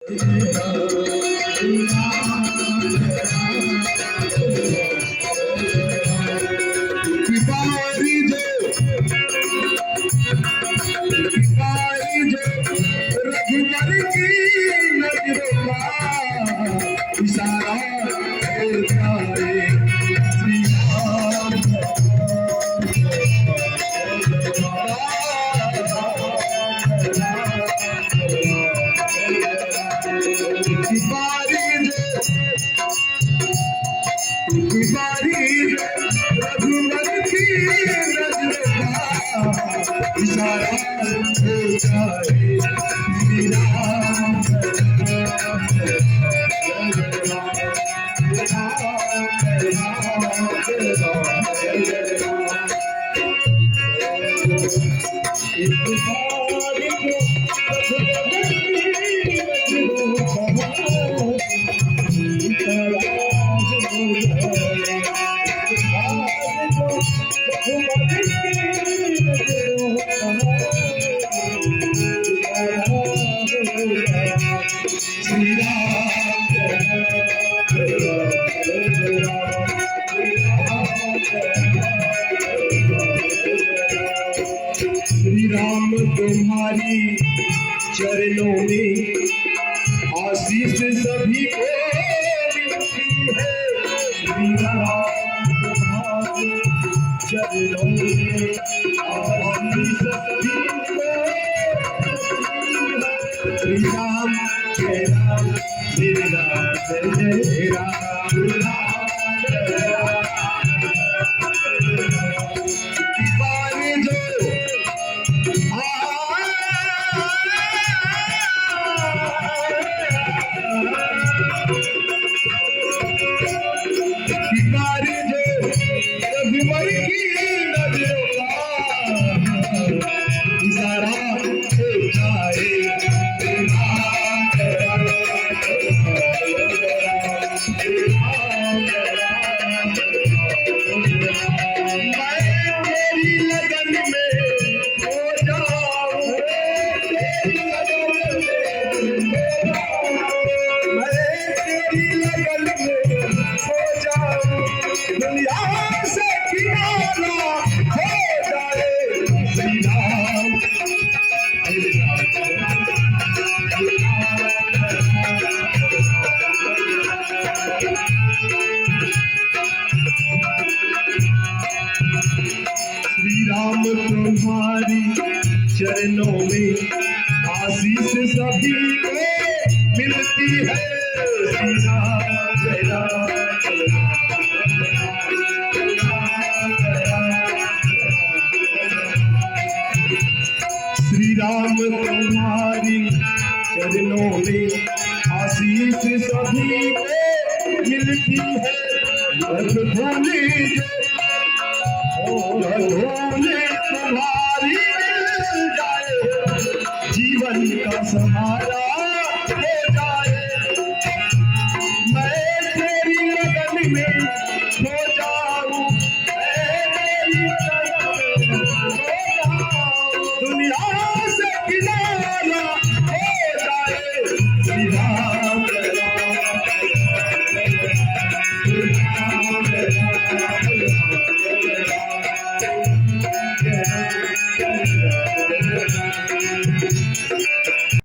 श्री राम तुम्हारी चरणों में आशीष सभी को मिलती है। श्री राम तुम्हारी चरणों में आशीष सभी को श्री राम जय राम श्री राम जय राम राम तुम्हारी चरणों में आशीष सभी को मिलती है। श्री राम जय राम श्री राम तुम्हारी चरणों में आशीष सभी को मिलती है। भोले तुम्हारी मिल जाए जीवन का सहारा।